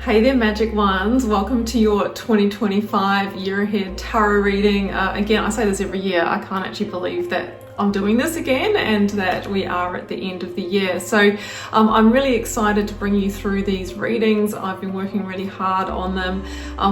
Hey there, magic ones. Welcome to your 2025 year ahead tarot reading. Again, I say this every year. I can't actually believe that I'm doing this again and that we are at the end of the year. So I'm really excited to bring you through these readings. I've been working really hard on them.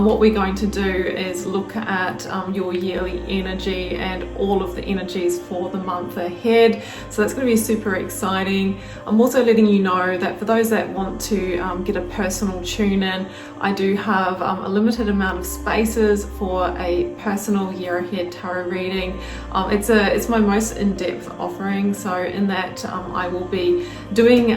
What we're going to do is look at your yearly energy and all of the energies for the month ahead. So that's going to be super exciting. I'm also letting you know that for those that want to get a personal tune in, I do have a limited amount of spaces for a personal year ahead tarot reading. It's my most in-depth offering, so in that I will be doing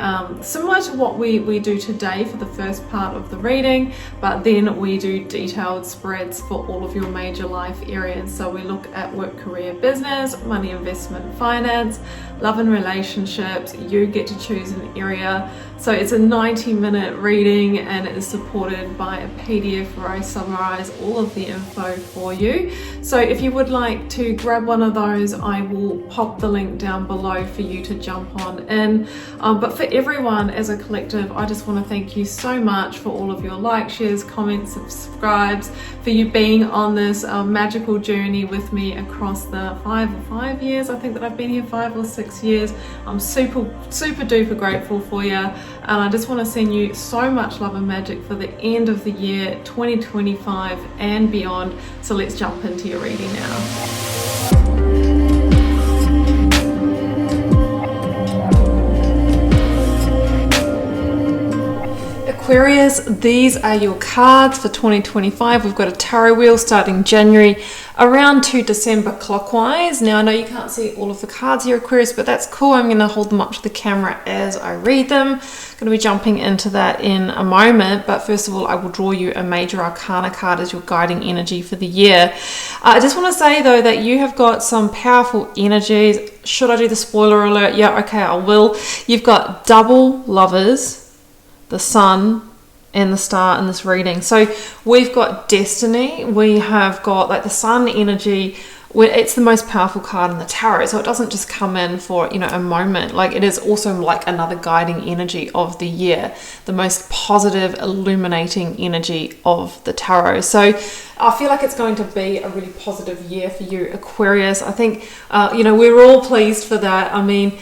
similar to what we do today for the first part of the reading, but then we do detailed spreads for all of your major life areas. So we look at work, career, business, money, investment, finance, love and relationships. You get to choose an area. So it's a 90-minute reading and it is supported by a PDF where I summarize all of the info for you. So if you would like to grab one of those, I will pop the link down below for you to jump on in. But for everyone as a collective, I just want to thank you so much for all of your likes, shares, comments, subscribes, for you being on this magical journey with me across the 5 years. I think that I've been here 5 or 6 years. I'm super duper grateful for you. And I just want to send you so much love and magic for the end of the year 2025 and beyond. So let's jump into your reading now. Aquarius, these are your cards for 2025. We've got a tarot wheel starting January around to December clockwise. Now I know you can't see all of the cards here, Aquarius, but that's cool. I'm going to hold them up to the camera as I read them. I'm going to be jumping into that in a moment, but first of all I will draw you a major arcana card as your guiding energy for the year. I just want to say though that you have got some powerful energies. Should I do the spoiler alert? Yeah, okay, I will. You've got double lovers, the sun and the star in this reading. So we've got destiny, we have got like the sun energy, where it's the most powerful card in the tarot, so it doesn't just come in for, you know, a moment. Like, it is also like another guiding energy of the year, the most positive illuminating energy of the tarot. So I feel like it's going to be a really positive year for you, Aquarius. I think you know, we're all pleased for that. I mean,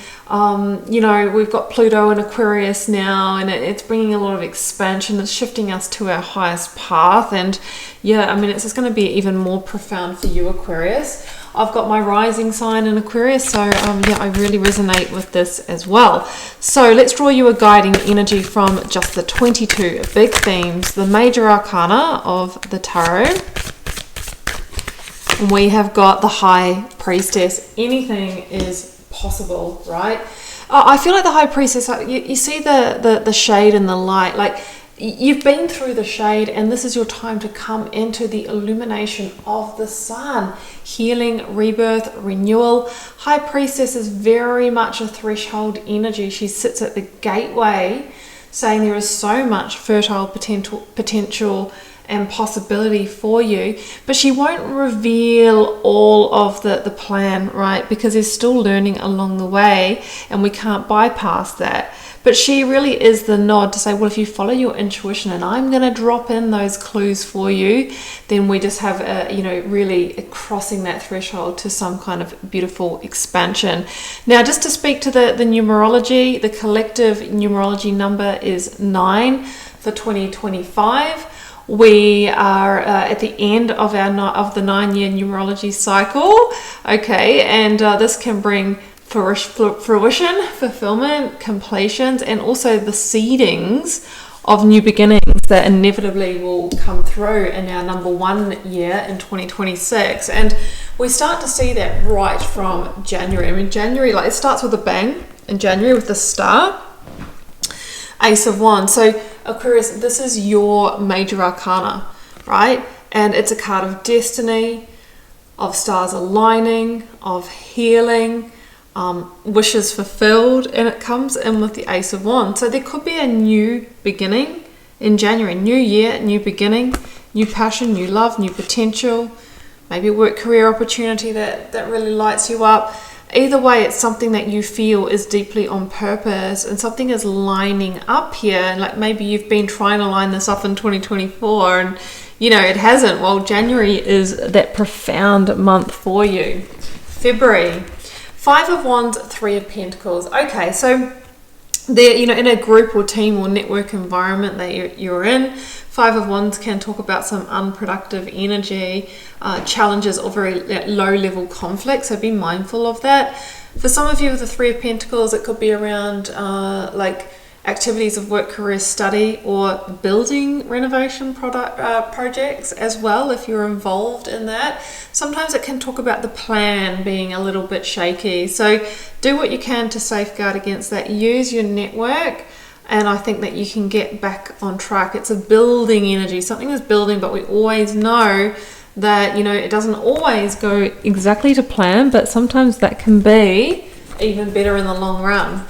you know, we've got Pluto in Aquarius now, and it's bringing a lot of expansion. It's shifting us to our highest path, and yeah, I mean, it's just going to be even more profound for you, Aquarius. I've got my rising sign in Aquarius, so yeah, I really resonate with this as well. So let's draw you a guiding energy from just the 22 big themes, the major arcana of the tarot. And we have got the High Priestess. Anything is possible, right? I feel like the High Priestess, you see the shade and the light, like you've been through the shade and this is your time to come into the illumination of the sun. Healing, rebirth, renewal. High Priestess is very much a threshold energy. She sits at the gateway saying there is so much fertile potential and possibility for you, but she won't reveal all of the plan, right? Because there's still learning along the way and we can't bypass that. But she really is the nod to say, well, if you follow your intuition and I'm going to drop in those clues for you, then we just have a, you know, really crossing that threshold to some kind of beautiful expansion. Now, just to speak to the numerology, the collective numerology number is 9 for 2025. We are at the end of the 9-year numerology cycle, okay, and this can bring fruition, fulfillment, completions, and also the seedings of new beginnings that inevitably will come through in our number 1 year in 2026. And we start to see that right from January. I mean, January, like, it starts with a bang in January with the star, Ace of Wands. So Aquarius, this is your major arcana, right? And it's a card of destiny, of stars aligning, of healing, wishes fulfilled, and it comes in with the Ace of Wands. So there could be a new beginning in January, new year, new beginning, new passion, new love, new potential, maybe a work career opportunity that really lights you up. either way, it's something that you feel is deeply on purpose, and something is lining up here. Like maybe you've been trying to line this up in 2024 and it hasn't. Well, January is that profound month for you. February, 5 of Wands, 3 of Pentacles. Okay, so there, in a group or team or network environment that you're in, 5 of Wands can talk about some unproductive energy, challenges, or very low level conflict, so be mindful of that. For some of you with the 3 of Pentacles, it could be around like activities of work, career, study, or building renovation projects as well, if you're involved in that. Sometimes it can talk about the plan being a little bit shaky, so do what you can to safeguard against that. Use your network, and I think that you can get back on track. It's a building energy, something is building, but we always know that it doesn't always go exactly to plan, but sometimes that can be even better in the long run.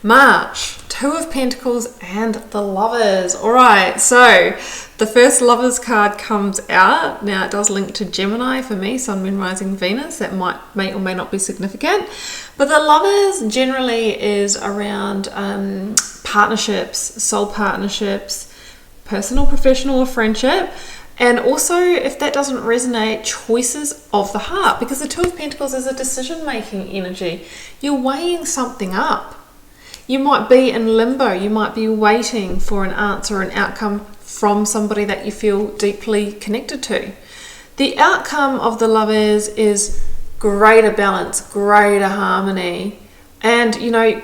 March, 2 of Pentacles and the Lovers. All right, so the first Lovers card comes out. Now it does link to Gemini for me, Sun, Moon, Rising, Venus. That may or may not be significant. But the Lovers generally is around partnerships, soul partnerships, personal, professional, or friendship. And also, if that doesn't resonate, choices of the heart, because the 2 of Pentacles is a decision-making energy. You're weighing something up. You might be in limbo. You might be waiting for an answer, an outcome from somebody that you feel deeply connected to. The outcome of the Lovers is greater balance, greater harmony, and,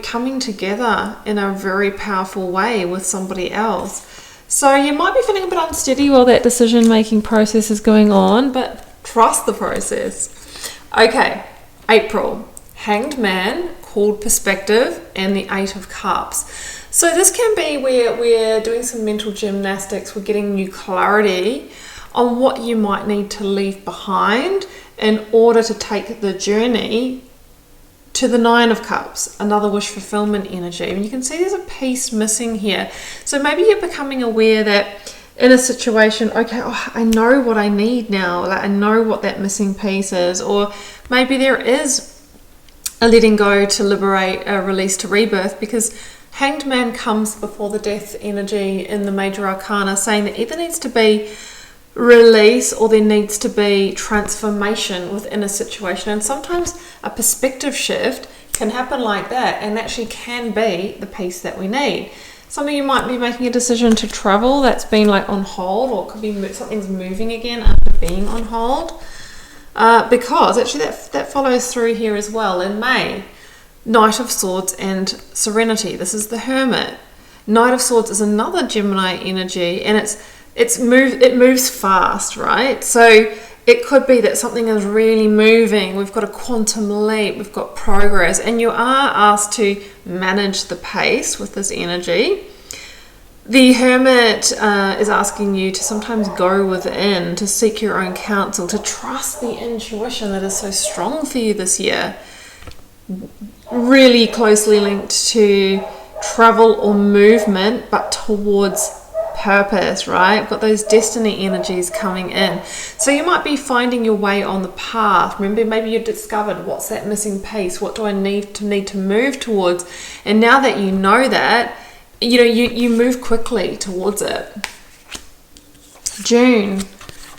coming together in a very powerful way with somebody else. So you might be feeling a bit unsteady while that decision-making process is going on, but trust the process. Okay, April, Hanged Man, called Perspective, and the 8 of Cups. So this can be where we're doing some mental gymnastics. We're getting new clarity on what you might need to leave behind in order to take the journey to the 9 of Cups, another wish fulfillment energy. And you can see there's a piece missing here. So maybe you're becoming aware that in a situation, okay, I know what I need now. Like I know what that missing piece is. Or maybe there is a letting go to liberate, a release to rebirth, because Hanged Man comes before the death energy in the major arcana, saying that either needs to be release or there needs to be transformation within a situation. And sometimes a perspective shift can happen like that, and actually can be the piece that we need. Some of you might be making a decision to travel that's been like on hold, or it could be something's moving again after being on hold. Because actually that follows through here as well in May. Knight of Swords and Serenity. This is the Hermit. Knight of Swords is another Gemini energy, and it moves fast, right? So it could be that something is really moving. We've got a quantum leap. We've got progress, and you are asked to manage the pace with this energy. The Hermit is asking you to sometimes go within, to seek your own counsel, to trust the intuition that is so strong for you this year. Really closely linked to travel or movement, but towards purpose, right? We've got those destiny energies coming in. So you might be finding your way on the path. Remember, maybe you discovered what's that missing piece? What do I need to move towards? And now that you know that, you move quickly towards it. June,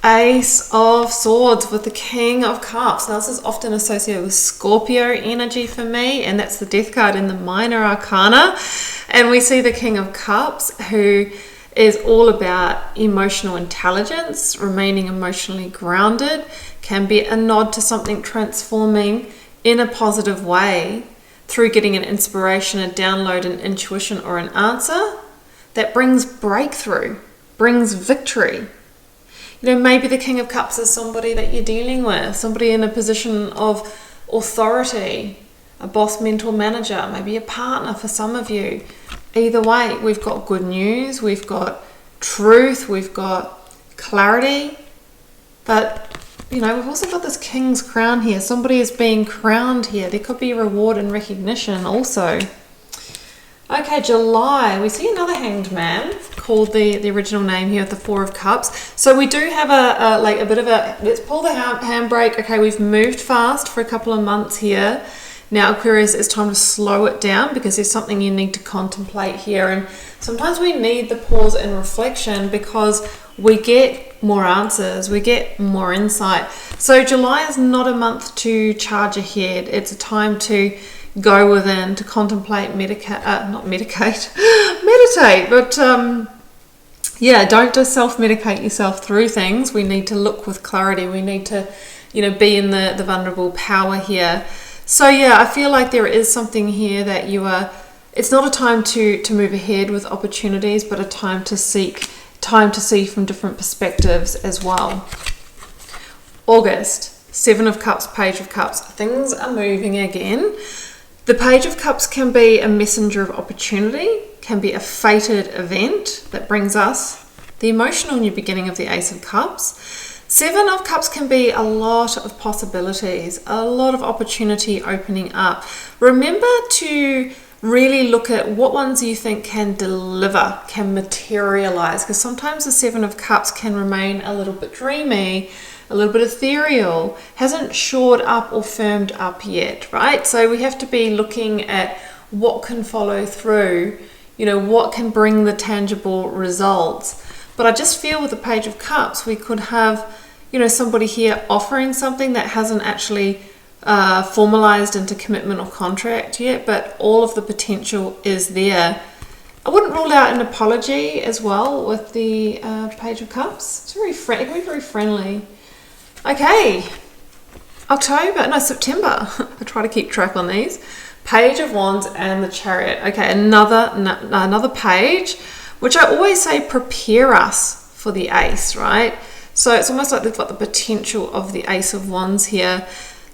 Ace of Swords with the King of Cups. Now this is often associated with Scorpio energy for me, and that's the Death card in the minor arcana. And we see the King of Cups, who is all about emotional intelligence, remaining emotionally grounded, can be a nod to something transforming in a positive way through getting an inspiration, a download, an intuition, or an answer that brings breakthrough, brings victory. Maybe the King of Cups is somebody that you're dealing with, somebody in a position of authority, a boss, mentor, manager, maybe a partner for some of you. Either way, we've got good news, we've got truth, we've got clarity, but we've also got this King's crown here. Somebody is being crowned here. There could be reward and recognition also. Okay, July, we see another Hanged Man, called the original name here, the Four of Cups. So we do have a bit of a, let's pull the handbrake. Okay, we've moved fast for a couple of months here. Now, Aquarius, it's time to slow it down because there's something you need to contemplate here. And sometimes we need the pause and reflection because we get more answers, we get more insight. So July is not a month to charge ahead. It's a time to go within, to contemplate, meditate, but yeah, don't just self-medicate yourself through things. We need to look with clarity. We need to, be in the vulnerable power here. So yeah, I feel like there is something here that it's not a time to move ahead with opportunities, but a time to seek, time to see from different perspectives as well. August, Seven of Cups, Page of Cups. Things are moving again. The Page of Cups can be a messenger of opportunity, can be a fated event that brings us the emotional new beginning of the Ace of Cups. Seven of Cups can be a lot of possibilities, a lot of opportunity opening up. Remember to really look at what ones you think can deliver, can materialize, because sometimes the Seven of Cups can remain a little bit dreamy, a little bit ethereal, hasn't shored up or firmed up yet, right? So we have to be looking at what can follow through, what can bring the tangible results. But I just feel with the Page of Cups, we could have, somebody here offering something that hasn't actually formalized into commitment or contract yet, but all of the potential is there. I wouldn't rule out an apology as well with the Page of Cups. It can be very friendly. Okay, September. I try to keep track on these. Page of Wands and the Chariot. Okay, another page, which I always say prepare us for the Ace, right? So it's almost like they've got the potential of the Ace of Wands here.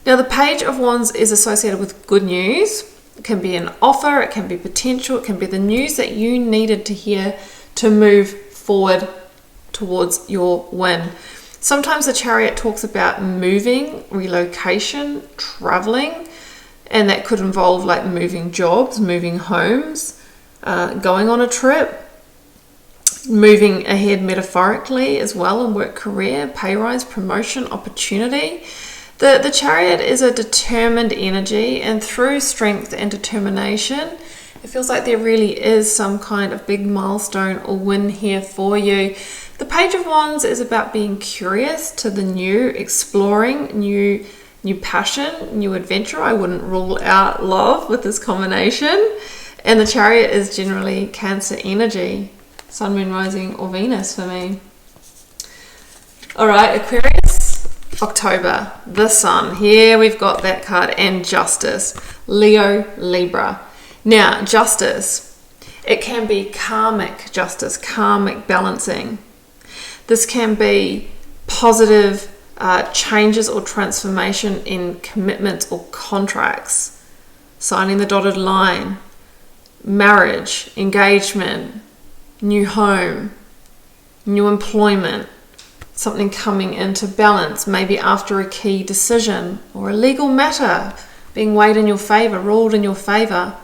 Now, the Page of Wands is associated with good news. It can be an offer, it can be potential, it can be the news that you needed to hear to move forward towards your win. Sometimes the Chariot talks about moving, relocation, traveling, and that could involve like moving jobs, moving homes, going on a trip, moving ahead metaphorically as well in work, career, pay rise, promotion, opportunity. The Chariot is a determined energy, and through strength and determination, it feels like there really is some kind of big milestone or win here for you. The Page of Wands is about being curious to the new, exploring new passion, new adventure. I wouldn't rule out love with this combination. And the Chariot is generally Cancer energy, Sun, Moon, Rising, or Venus for me. All right, Aquarius, October, the Sun. Here we've got that card, and Justice, Leo, Libra. Now, Justice, it can be karmic justice, karmic balancing. This can be positive changes or transformation in commitments or contracts, signing the dotted line, marriage, engagement, new home, new employment, something coming into balance, maybe after a key decision or a legal matter being weighed in your favor, ruled in your favor.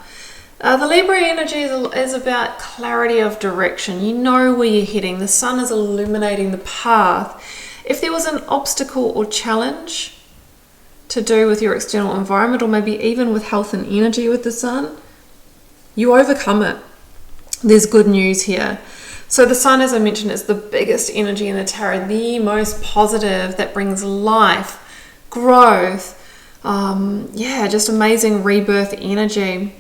The Libra energy is about clarity of direction. You know where you're heading. The sun is illuminating the path. If there was an obstacle or challenge to do with your external environment, or maybe even with health and energy with the sun, you overcome it. There's good news here. So the sun, as I mentioned, is the biggest energy in the tarot, the most positive, that brings life, growth, just amazing rebirth energy.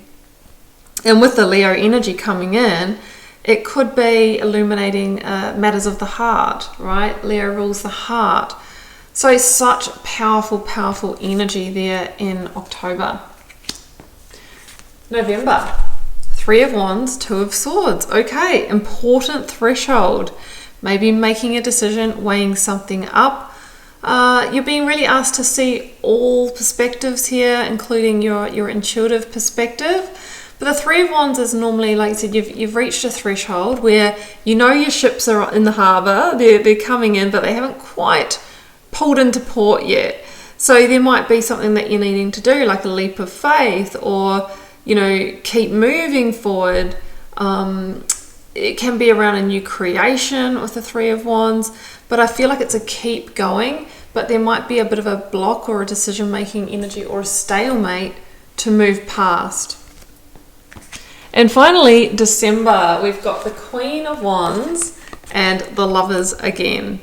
And with the Leo energy coming in, it could be illuminating matters of the heart, right? Leo rules the heart. So such powerful, powerful energy there in October. November, Three of Wands, Two of Swords. Okay, important threshold. Maybe making a decision, weighing something up. You're being really asked to see all perspectives here, including your intuitive perspective. But the Three of Wands is normally, like I said, you've reached a threshold where you know your ships are in the harbour, they're coming in, but they haven't quite pulled into port yet. So there might be something that you're needing to do, like a leap of faith, or keep moving forward. it can be around a new creation with the Three of Wands, but I feel like it's a keep going, but there might be a bit of a block or a decision-making energy or a stalemate to move past. And finally, December, we've got the Queen of Wands and the Lovers again.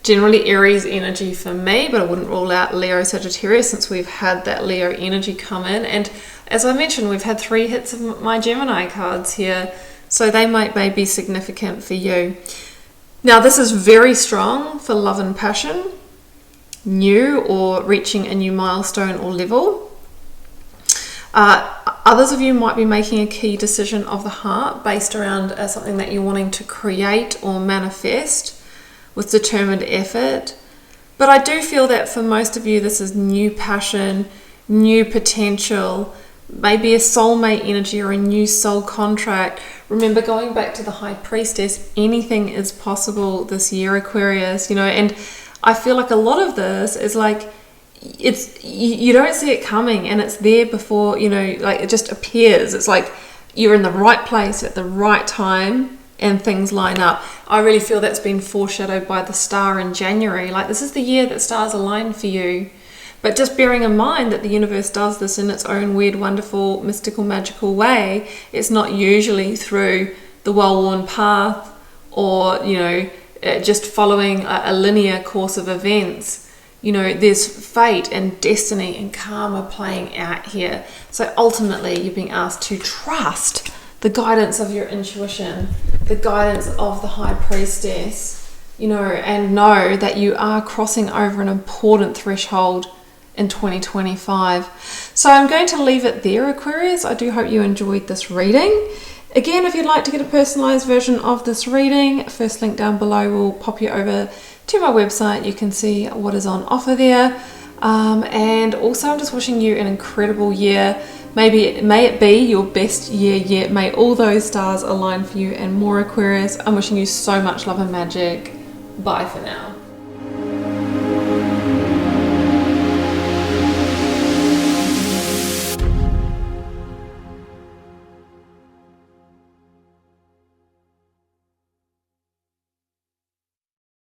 Generally Aries energy for me, but I wouldn't rule out Leo, Sagittarius, since we've had that Leo energy come in. And as I mentioned, we've had 3 hits of my Gemini cards here, so they might be significant for you. Now, this is very strong for love and passion, new or reaching a new milestone or level. Others of you might be making a key decision of the heart based around something that you're wanting to create or manifest with determined effort. But I do feel that for most of you, this is new passion, new potential, maybe a soulmate energy or a new soul contract. Remember, going back to the High Priestess, anything is possible this year, Aquarius, you know, and I feel like a lot of this is like, you don't see it coming and it's there before, you know, like it just appears. It's like you're in the right place at the right time and things line up. I really feel that's been foreshadowed by the star in January. Like, this is the year that stars align for you. But just bearing in mind that the universe does this in its own weird, wonderful, mystical, magical way, it's not usually through the well-worn path or, you know, just following a linear course of events. You know, there's fate and destiny and karma playing out here. So ultimately, you're being asked to trust the guidance of your intuition, the guidance of the High Priestess, you know, and know that you are crossing over an important threshold in 2025. So I'm going to leave it there, Aquarius. I do hope you enjoyed this reading. Again, if you'd like to get a personalized version of this reading, first link down below will pop you over to my website. You can see what is on offer there. And also, I'm just wishing you an incredible year. May it be your best year yet. May all those stars align for you and more, Aquarius. I'm wishing you so much love and magic. Bye for now.